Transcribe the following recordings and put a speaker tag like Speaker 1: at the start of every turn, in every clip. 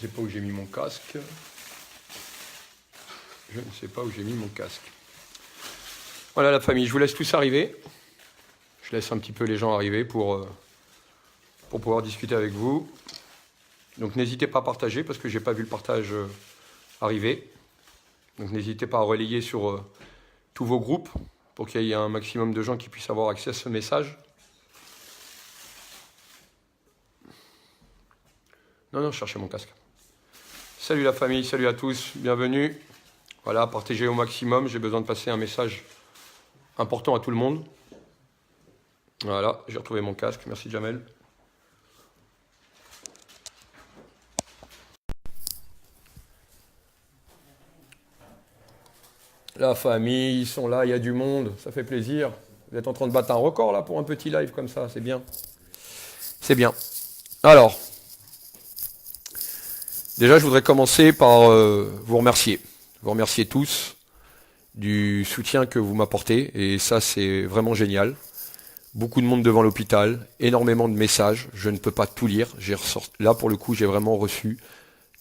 Speaker 1: sais pas où j'ai mis mon casque. Je ne sais pas où j'ai mis mon casque. Voilà la famille, je vous laisse tous arriver. Je laisse un petit peu les gens arriver pour pouvoir discuter avec vous. Donc n'hésitez pas à partager parce que je n'ai pas vu le partage arriver. Donc n'hésitez pas à relayer sur tous vos groupes pour qu'il y ait un maximum de gens qui puissent avoir accès à ce message. Non, je cherchais mon casque. Salut la famille, salut à tous, bienvenue. Voilà, partagez au maximum, j'ai besoin de passer un message important à tout le monde. Voilà, j'ai retrouvé mon casque, merci Jamel. La famille, ils sont là, il y a du monde, ça fait plaisir. Vous êtes en train de battre un record là pour un petit live comme ça, c'est bien. C'est bien. Alors, déjà je voudrais commencer par vous remercier. Vous remercier tous du soutien que vous m'apportez et ça c'est vraiment génial. Beaucoup de monde devant l'hôpital, énormément de messages, je ne peux pas tout lire. Là pour le coup j'ai vraiment reçu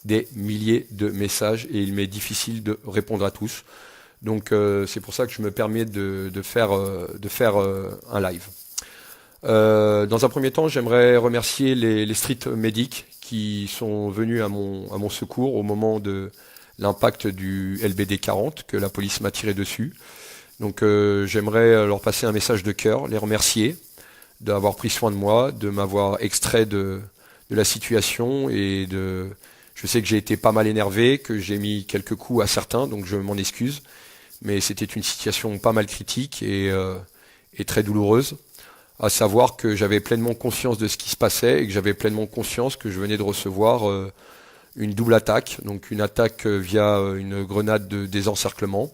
Speaker 1: des milliers de messages et il m'est difficile de répondre à tous. Donc c'est pour ça que je me permets de faire un live. Dans un premier temps, j'aimerais remercier les street medics qui sont venus à mon secours au moment de l'impact du LBD 40 que la police m'a tiré dessus. Donc j'aimerais leur passer un message de cœur, les remercier d'avoir pris soin de moi, de m'avoir extrait de la situation et je sais que j'ai été pas mal énervé, que j'ai mis quelques coups à certains, donc je m'en excuse. Mais c'était une situation pas mal critique et très douloureuse, à savoir que j'avais pleinement conscience de ce qui se passait et que j'avais pleinement conscience que je venais de recevoir une double attaque, donc une attaque via une grenade de désencerclement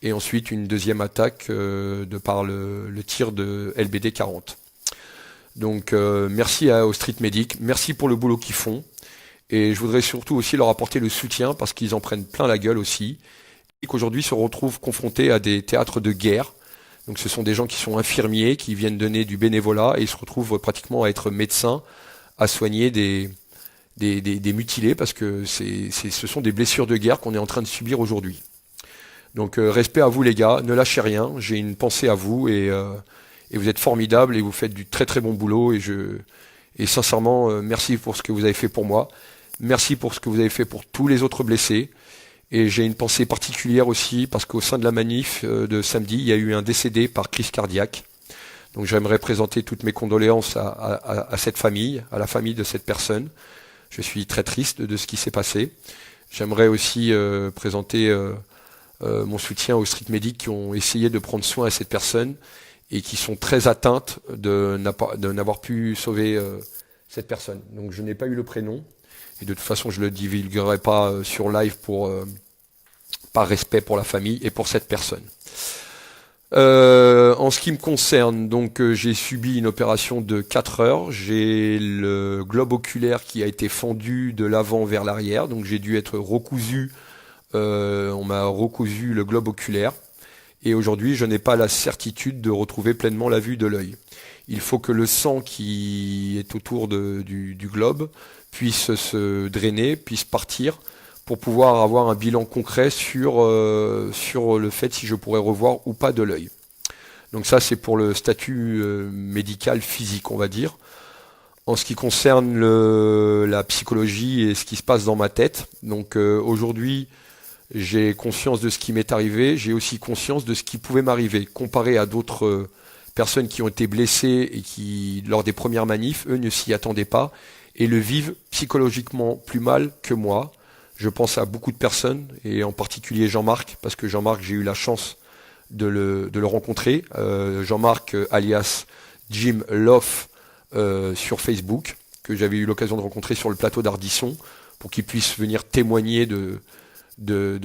Speaker 1: et ensuite une deuxième attaque de par le tir de LBD 40. Donc merci aux street medics, merci pour le boulot qu'ils font et je voudrais surtout aussi leur apporter le soutien parce qu'ils en prennent plein la gueule aussi et qu'aujourd'hui se retrouvent confrontés à des théâtres de guerre. Donc ce sont des gens qui sont infirmiers, qui viennent donner du bénévolat et ils se retrouvent pratiquement à être médecins, à soigner des mutilés parce que ce sont des blessures de guerre qu'on est en train de subir aujourd'hui. Donc respect à vous les gars, ne lâchez rien, j'ai une pensée à vous et vous êtes formidables et vous faites du très très bon boulot et sincèrement merci pour ce que vous avez fait pour moi, merci pour ce que vous avez fait pour tous les autres blessés et j'ai une pensée particulière aussi parce qu'au sein de la manif de samedi il y a eu un décédé par crise cardiaque. Donc j'aimerais présenter toutes mes condoléances à cette famille, à la famille de cette personne. Je suis très triste de ce qui s'est passé. J'aimerais aussi présenter mon soutien aux street medics qui ont essayé de prendre soin à cette personne et qui sont très atteintes de n'avoir pu sauver cette personne. Donc je n'ai pas eu le prénom et de toute façon je ne le divulguerai pas sur live par respect pour la famille et pour cette personne. En ce qui me concerne, donc j'ai subi une opération de 4 heures. J'ai le globe oculaire qui a été fendu de l'avant vers l'arrière, donc j'ai dû être recousu. On m'a recousu le globe oculaire. Et aujourd'hui, je n'ai pas la certitude de retrouver pleinement la vue de l'œil. Il faut que le sang qui est autour du globe puisse se drainer, puisse partir, pour pouvoir avoir un bilan concret sur le fait si je pourrais revoir ou pas de l'œil. Donc ça, c'est pour le statut médical physique, on va dire. En ce qui concerne la psychologie et ce qui se passe dans ma tête, donc aujourd'hui, j'ai conscience de ce qui m'est arrivé, j'ai aussi conscience de ce qui pouvait m'arriver. Comparé à d'autres personnes qui ont été blessées et qui, lors des premières manifs, eux ne s'y attendaient pas et le vivent psychologiquement plus mal que moi. Je pense à beaucoup de personnes, et en particulier Jean-Marc, parce que Jean-Marc, j'ai eu la chance de le rencontrer. Jean-Marc, alias Jim Love, sur Facebook, que j'avais eu l'occasion de rencontrer sur le plateau d'Ardisson, pour qu'il puisse venir témoigner de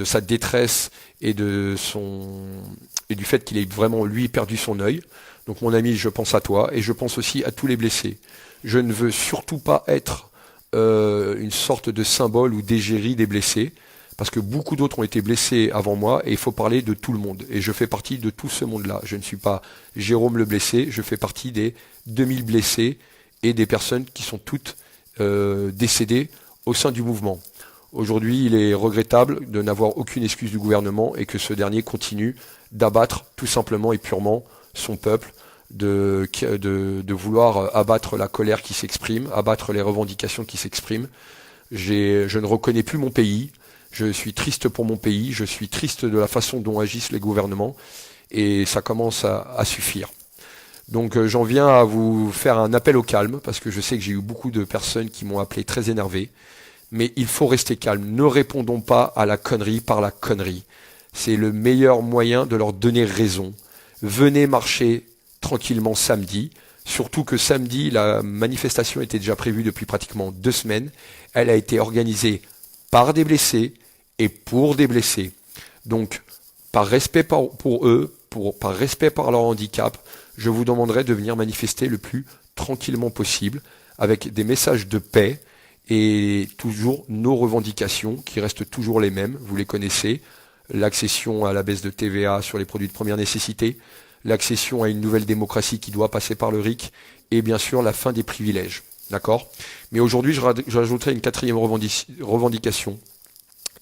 Speaker 1: sa détresse et du fait qu'il ait vraiment, lui, perdu son œil. Donc mon ami, je pense à toi, et je pense aussi à tous les blessés. Je ne veux surtout pas être une sorte de symbole ou d'égérie des blessés, parce que beaucoup d'autres ont été blessés avant moi, et il faut parler de tout le monde. Et je fais partie de tout ce monde-là. Je ne suis pas Jérôme le blessé, je fais partie des 2000 blessés et des personnes qui sont toutes décédées au sein du mouvement. Aujourd'hui, il est regrettable de n'avoir aucune excuse du gouvernement et que ce dernier continue d'abattre tout simplement et purement son peuple, de vouloir abattre la colère qui s'exprime, abattre les revendications qui s'expriment. Je ne reconnais plus mon pays, je suis triste pour mon pays, je suis triste de la façon dont agissent les gouvernements et ça commence à suffire. Donc j'en viens à vous faire un appel au calme parce que je sais que j'ai eu beaucoup de personnes qui m'ont appelé très énervé. Mais il faut rester calme. Ne répondons pas à la connerie par la connerie. C'est le meilleur moyen de leur donner raison. Venez marcher tranquillement samedi. Surtout que samedi, la manifestation était déjà prévue depuis pratiquement 2 semaines. Elle a été organisée par des blessés et pour des blessés. Donc, par respect pour eux, par respect par leur handicap, je vous demanderai de venir manifester le plus tranquillement possible avec des messages de paix. Et toujours nos revendications qui restent toujours les mêmes, vous les connaissez, l'accession à la baisse de TVA sur les produits de première nécessité, l'accession à une nouvelle démocratie qui doit passer par le RIC, et bien sûr la fin des privilèges. D'accord ? Mais aujourd'hui, je rajouterai une 4e revendication,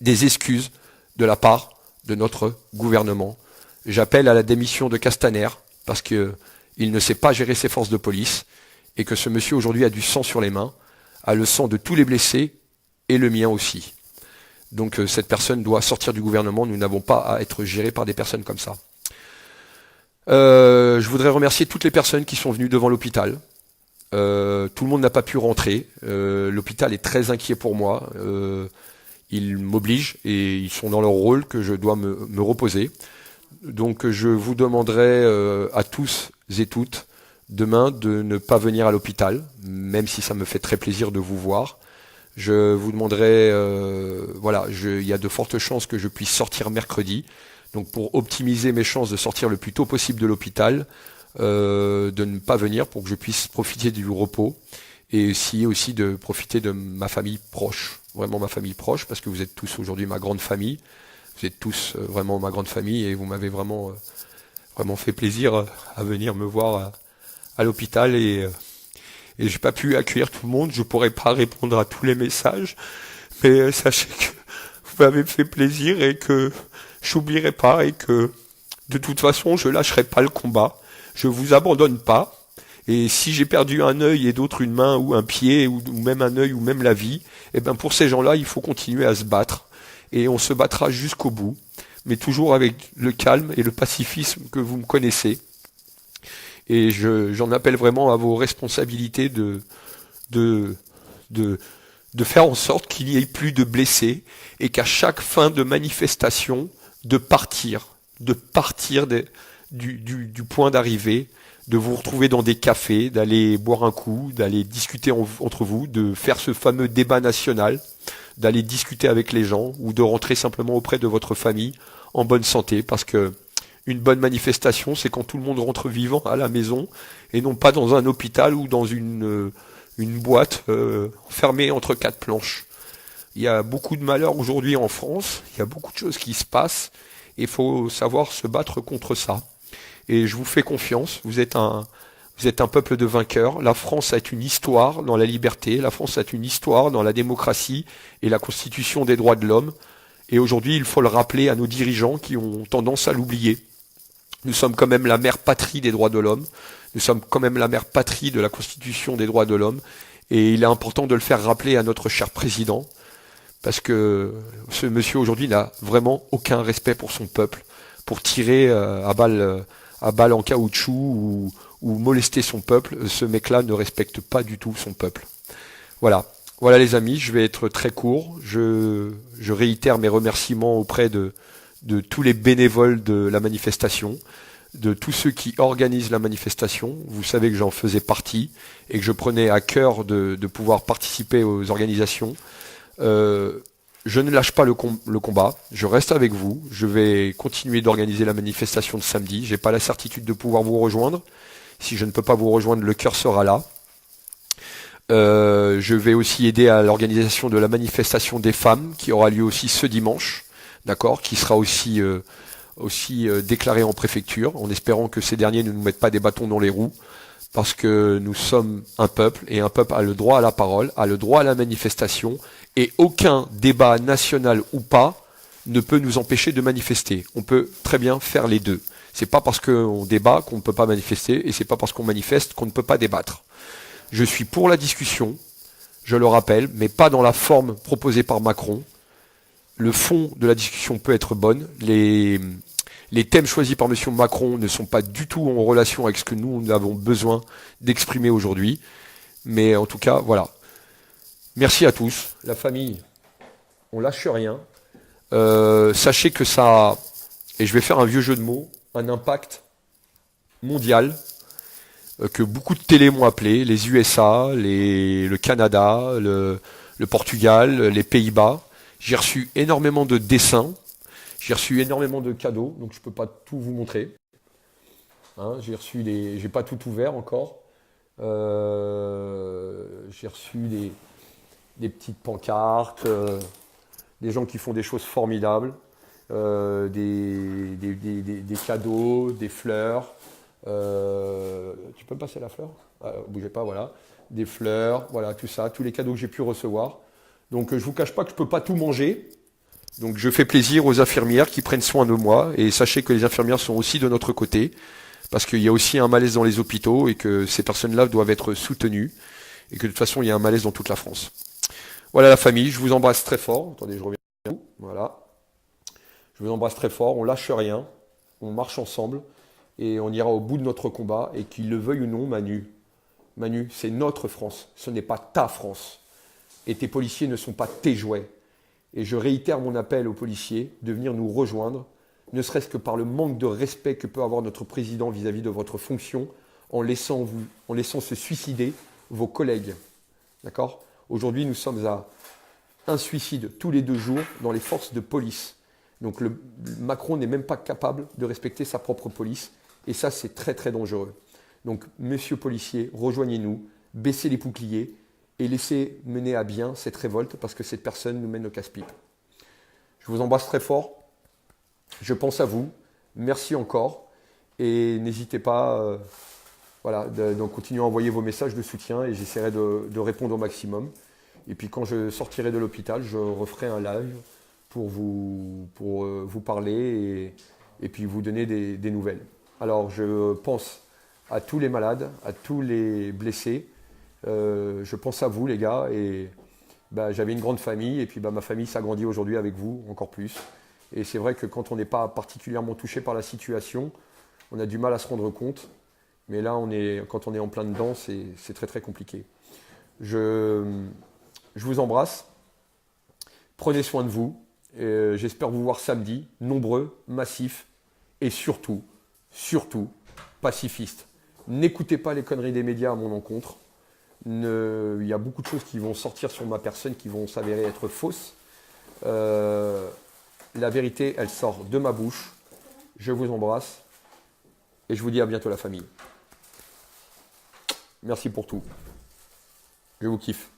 Speaker 1: des excuses de la part de notre gouvernement. J'appelle à la démission de Castaner, parce qu'il ne sait pas gérer ses forces de police, et que ce monsieur aujourd'hui a du sang sur les mains, a le sang de tous les blessés et le mien aussi. Donc cette personne doit sortir du gouvernement, nous n'avons pas à être gérés par des personnes comme ça. Je voudrais remercier toutes les personnes qui sont venues devant l'hôpital. Tout le monde n'a pas pu rentrer. L'hôpital est très inquiet pour moi. Ils m'obligent et ils sont dans leur rôle que je dois me reposer. Donc je vous demanderai à tous et toutes demain de ne pas venir à l'hôpital, même si ça me fait très plaisir de vous voir. Je vous demanderai, il y a de fortes chances que je puisse sortir mercredi. Donc pour optimiser mes chances de sortir le plus tôt possible de l'hôpital, de ne pas venir pour que je puisse profiter du repos et aussi de profiter de ma famille proche, vraiment ma famille proche, parce que vous êtes tous aujourd'hui ma grande famille. Vous êtes tous vraiment ma grande famille et vous m'avez vraiment fait plaisir à venir me voir à l'hôpital et j'ai pas pu accueillir tout le monde, je pourrais pas répondre à tous les messages, mais sachez que vous m'avez fait plaisir et que j'oublierai pas et que de toute façon je lâcherai pas le combat, je vous abandonne pas et si j'ai perdu un œil et d'autres une main ou un pied ou même un œil ou même la vie, et ben pour ces gens-là il faut continuer à se battre et on se battra jusqu'au bout, mais toujours avec le calme et le pacifisme que vous me connaissez. Et j'en appelle vraiment à vos responsabilités de faire en sorte qu'il n'y ait plus de blessés et qu'à chaque fin de manifestation, de partir du point d'arrivée, de vous retrouver dans des cafés, d'aller boire un coup, d'aller discuter entre vous, de faire ce fameux débat national, d'aller discuter avec les gens ou de rentrer simplement auprès de votre famille en bonne santé parce que une bonne manifestation, c'est quand tout le monde rentre vivant à la maison et non pas dans un hôpital ou dans une boîte fermée entre 4 planches. Il y a beaucoup de malheurs aujourd'hui en France, il y a beaucoup de choses qui se passent et il faut savoir se battre contre ça. Et je vous fais confiance, vous êtes un peuple de vainqueurs. La France a une histoire dans la liberté, la France a une histoire dans la démocratie et la constitution des droits de l'homme. Et aujourd'hui, il faut le rappeler à nos dirigeants qui ont tendance à l'oublier. Nous sommes quand même la mère patrie des droits de l'homme. Nous sommes quand même la mère patrie de la Constitution des droits de l'homme. Et il est important de le faire rappeler à notre cher président, parce que ce monsieur aujourd'hui n'a vraiment aucun respect pour son peuple, pour tirer à balles en caoutchouc ou molester son peuple. Ce mec-là ne respecte pas du tout son peuple. Voilà. Voilà les amis, je vais être très court. Je réitère mes remerciements auprès de tous les bénévoles de la manifestation, de tous ceux qui organisent la manifestation. Vous savez que j'en faisais partie et que je prenais à cœur de pouvoir participer aux organisations. Je ne lâche pas le combat, je reste avec vous, je vais continuer d'organiser la manifestation de samedi. J'ai pas la certitude de pouvoir vous rejoindre. Si je ne peux pas vous rejoindre, le cœur sera là. Je vais aussi aider à l'organisation de la manifestation des femmes qui aura lieu aussi ce dimanche, d'accord, qui sera aussi déclarée en préfecture, en espérant que ces derniers ne nous mettent pas des bâtons dans les roues, parce que nous sommes un peuple, et un peuple a le droit à la parole, a le droit à la manifestation, et aucun débat national ou pas ne peut nous empêcher de manifester. On peut très bien faire les deux. C'est pas parce qu'on débat qu'on ne peut pas manifester, et c'est pas parce qu'on manifeste qu'on ne peut pas débattre. Je suis pour la discussion, je le rappelle, mais pas dans la forme proposée par Macron. Le fond de la discussion peut être bonne. Les thèmes choisis par M. Macron ne sont pas du tout en relation avec ce que nous avons besoin d'exprimer aujourd'hui. Mais en tout cas, voilà. Merci à tous. La famille, on lâche rien. Sachez que ça, et je vais faire un vieux jeu de mots, un impact mondial, que beaucoup de télés m'ont appelé, les USA, le Canada, le Portugal, les Pays-Bas. J'ai reçu énormément de dessins, j'ai reçu énormément de cadeaux, donc je ne peux pas tout vous montrer. Hein, j'ai pas tout ouvert encore. J'ai reçu des petites pancartes, des gens qui font des choses formidables, des cadeaux, des fleurs. Tu peux me passer la fleur? Bougez pas, voilà. Des fleurs, voilà, tout ça, tous les cadeaux que j'ai pu recevoir. Donc je ne vous cache pas que je ne peux pas tout manger. Donc je fais plaisir aux infirmières qui prennent soin de moi. Et sachez que les infirmières sont aussi de notre côté. Parce qu'il y a aussi un malaise dans les hôpitaux et que ces personnes-là doivent être soutenues. Et que de toute façon, il y a un malaise dans toute la France. Voilà la famille, je vous embrasse très fort. Attendez, je reviens. Voilà. Je vous embrasse très fort, on lâche rien. On marche ensemble. Et on ira au bout de notre combat. Et qu'il le veuille ou non, Manu, c'est notre France. Ce n'est pas ta France. Et tes policiers ne sont pas tes jouets. Et je réitère mon appel aux policiers de venir nous rejoindre, ne serait-ce que par le manque de respect que peut avoir notre président vis-à-vis de votre fonction, en laissant se suicider vos collègues. D'accord? Aujourd'hui, nous sommes à un suicide tous les 2 jours dans les forces de police. Donc Macron n'est même pas capable de respecter sa propre police. Et ça, c'est très très dangereux. Donc, messieurs policiers, rejoignez-nous, baissez les boucliers, et laissez mener à bien cette révolte parce que cette personne nous mène au casse-pipe. Je vous embrasse très fort. Je pense à vous. Merci encore. Et n'hésitez pas de continuer à envoyer vos messages de soutien et j'essaierai de répondre au maximum. Et puis quand je sortirai de l'hôpital, je referai un live pour vous parler et puis vous donner des nouvelles. Alors je pense à tous les malades, à tous les blessés. Je pense à vous les gars et j'avais une grande famille et puis ma famille s'agrandit aujourd'hui avec vous encore plus. Et c'est vrai que quand on n'est pas particulièrement touché par la situation, on a du mal à se rendre compte. Mais là, quand on est en plein dedans, c'est très très compliqué. Je vous embrasse. Prenez soin de vous. J'espère vous voir samedi, nombreux, massifs et surtout, pacifistes. N'écoutez pas les conneries des médias à mon encontre. Il y a beaucoup de choses qui vont sortir sur ma personne qui vont s'avérer être fausses. La vérité, elle sort de ma bouche. Je vous embrasse et je vous dis à bientôt la famille. Merci pour tout. Je vous kiffe.